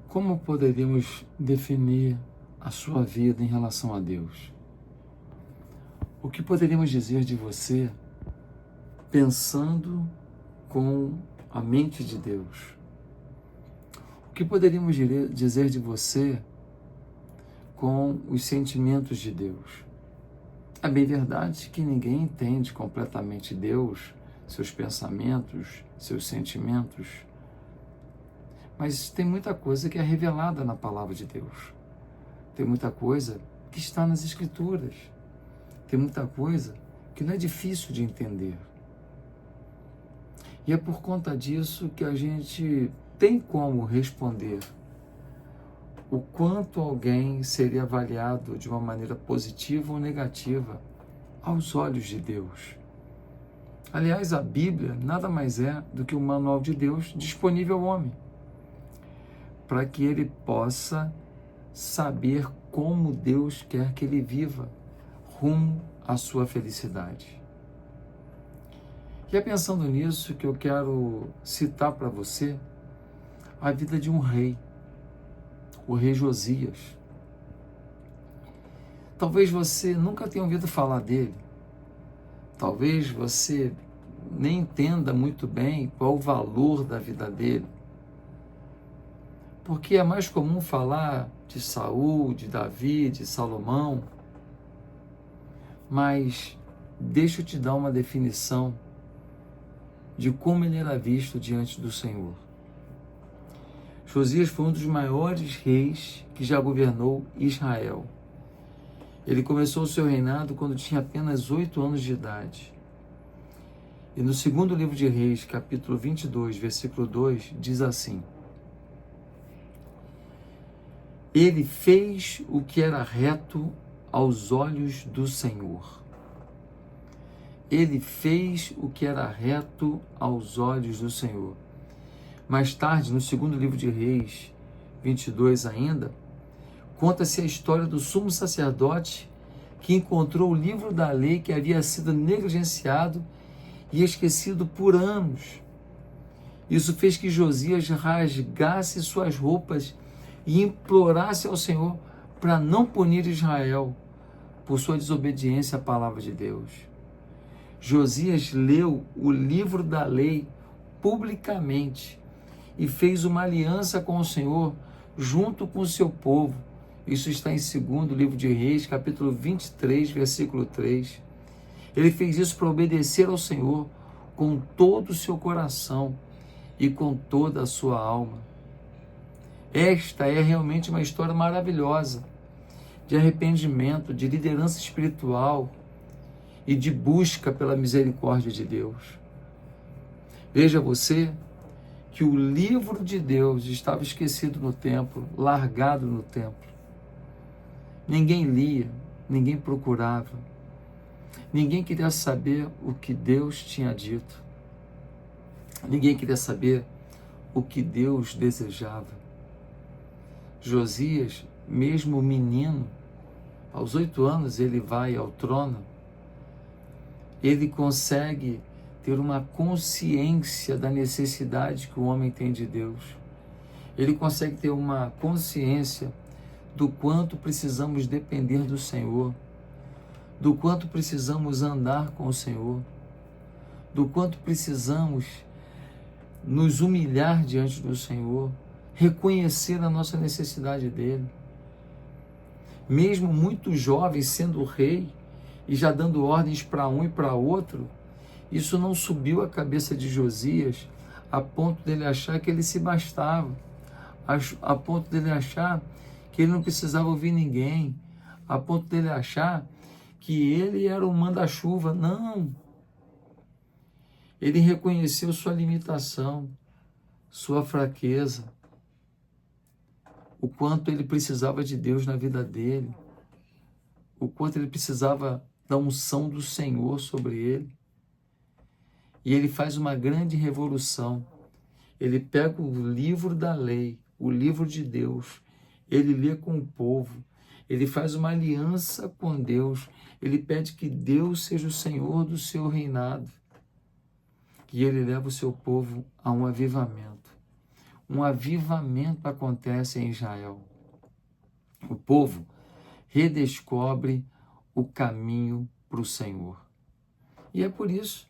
Como poderíamos definir a sua vida em relação a Deus? O que poderíamos dizer de você pensando com a mente de Deus? O que poderíamos dizer de você com os sentimentos de Deus? É bem verdade que ninguém entende completamente Deus, seus pensamentos, seus sentimentos, mas tem muita coisa que é revelada na palavra de Deus. Tem muita coisa que está nas Escrituras. Tem muita coisa que não é difícil de entender. E é por conta disso que a gente tem como responder o quanto alguém seria avaliado de uma maneira positiva ou negativa aos olhos de Deus. Aliás, a Bíblia nada mais é do que o manual de Deus disponível ao homem, para que ele possa saber como Deus quer que ele viva rumo à sua felicidade. E é pensando nisso que eu quero citar para você a vida de um rei, o rei Josias. Talvez você nunca tenha ouvido falar dele, talvez você nem entenda muito bem qual o valor da vida dele, porque é mais comum falar de Saul, de Davi, de Salomão, mas deixa eu te dar uma definição de como ele era visto diante do Senhor. Josias foi um dos maiores reis que já governou Israel. Ele começou o seu reinado quando tinha apenas 8 anos de idade. E no segundo livro de Reis, capítulo 22, versículo 2, diz assim: Ele fez o que era reto aos olhos do Senhor. Ele fez o que era reto aos olhos do Senhor. Mais tarde, no segundo livro de Reis, 22 ainda, conta-se a história do sumo sacerdote que encontrou o livro da lei que havia sido negligenciado e esquecido por anos. Isso fez que Josias rasgasse suas roupas e implorasse ao Senhor para não punir Israel por sua desobediência à palavra de Deus. Josias leu o livro da lei publicamente e fez uma aliança com o Senhor junto com o seu povo. Isso está em 2º livro de Reis, capítulo 23, versículo 3. Ele fez isso para obedecer ao Senhor com todo o seu coração e com toda a sua alma. Esta é realmente uma história maravilhosa de arrependimento, de liderança espiritual e de busca pela misericórdia de Deus. Veja você que o livro de Deus estava esquecido no templo, largado no templo. Ninguém lia, ninguém procurava, ninguém queria saber o que Deus tinha dito, ninguém queria saber o que Deus desejava. Josias, mesmo menino, aos 8 anos ele vai ao trono, ele consegue ter uma consciência da necessidade que o homem tem de Deus. Ele consegue ter uma consciência do quanto precisamos depender do Senhor, do quanto precisamos andar com o Senhor, do quanto precisamos nos humilhar diante do Senhor, reconhecer a nossa necessidade dele. Mesmo muito jovem, sendo rei e já dando ordens para um e para outro, isso não subiu a cabeça de Josias a ponto dele achar que ele se bastava, a ponto dele achar que ele não precisava ouvir ninguém, a ponto dele achar que ele era o manda-chuva. Não. Ele reconheceu sua limitação, sua fraqueza, o quanto ele precisava de Deus na vida dele, o quanto ele precisava da unção do Senhor sobre ele. E ele faz uma grande revolução. ele pega o livro da lei, o livro de Deus, ele lê com o povo, ele faz uma aliança com Deus, ele pede que Deus seja o Senhor do seu reinado. E ele leva o seu povo a um avivamento. Um avivamento acontece em Israel. O povo redescobre o caminho para o Senhor. E é por isso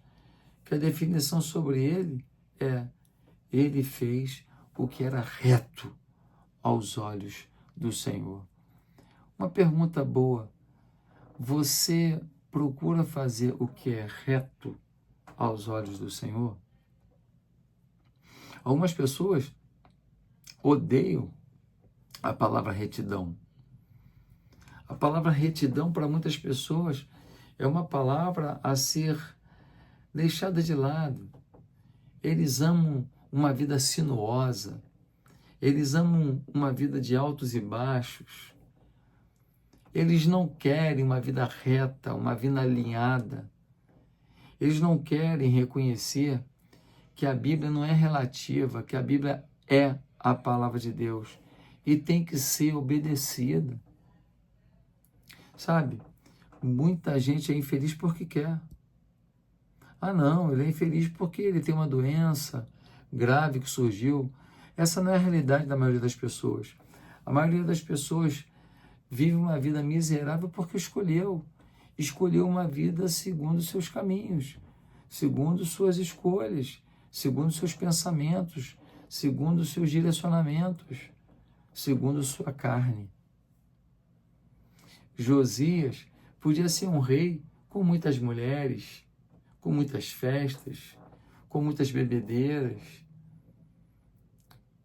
que a definição sobre ele é: ele fez o que era reto aos olhos do Senhor. Uma pergunta boa: você procura fazer o que é reto aos olhos do Senhor? Algumas pessoas odeiam a palavra retidão. A palavra retidão, para muitas pessoas, é uma palavra a ser deixada de lado. Eles amam uma vida sinuosa, eles amam uma vida de altos e baixos, eles não querem uma vida reta, uma vida alinhada, eles não querem reconhecer que a Bíblia não é relativa, que a Bíblia é a palavra de Deus e tem que ser obedecida. Sabe, muita gente é infeliz porque quer. Ah, não, ele é infeliz porque ele tem uma doença grave que surgiu. Essa não é a realidade da maioria das pessoas. A maioria das pessoas vive uma vida miserável porque escolheu uma vida segundo seus caminhos, segundo suas escolhas, segundo seus pensamentos, segundo seus direcionamentos, segundo sua carne. Josias podia ser um rei com muitas mulheres, com muitas festas, com muitas bebedeiras,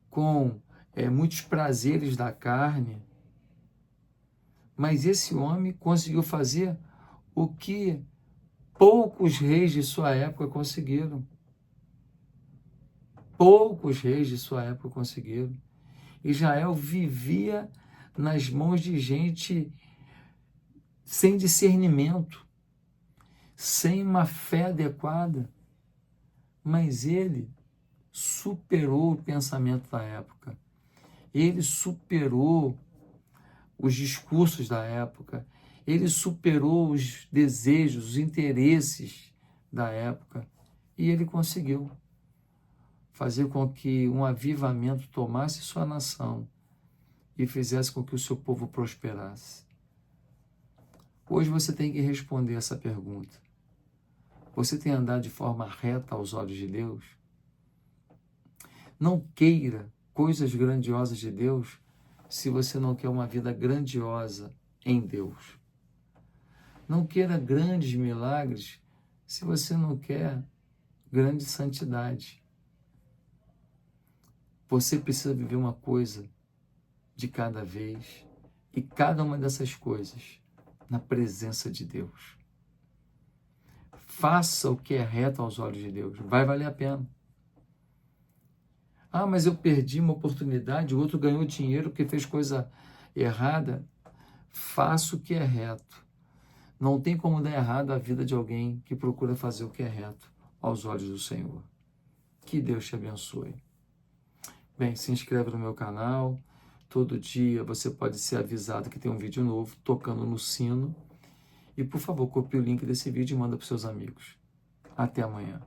com muitos prazeres da carne. Mas esse homem conseguiu fazer o que poucos reis de sua época conseguiram. Poucos reis de sua época conseguiram. Israel vivia nas mãos de gente sem discernimento, sem uma fé adequada. Mas ele superou o pensamento da época. Ele superou os discursos da época. Ele superou os desejos, os interesses da época. E ele conseguiu fazer com que um avivamento tomasse sua nação e fizesse com que o seu povo prosperasse. Hoje você tem que responder essa pergunta. Você tem andado de forma reta aos olhos de Deus? Não queira coisas grandiosas de Deus se você não quer uma vida grandiosa em Deus. Não queira grandes milagres se você não quer grande santidade. Você precisa viver uma coisa de cada vez e cada uma dessas coisas na presença de Deus. Faça o que é reto aos olhos de Deus. Vai valer a pena. Ah, mas eu perdi uma oportunidade, o outro ganhou dinheiro porque fez coisa errada. Faça o que é reto. Não tem como dar errado a vida de alguém que procura fazer o que é reto aos olhos do Senhor. Que Deus te abençoe. Bem, se inscreve no meu canal. Todo dia você pode ser avisado que tem um vídeo novo, tocando no sino. E, por favor, copie o link desse vídeo e manda para os seus amigos. Até amanhã.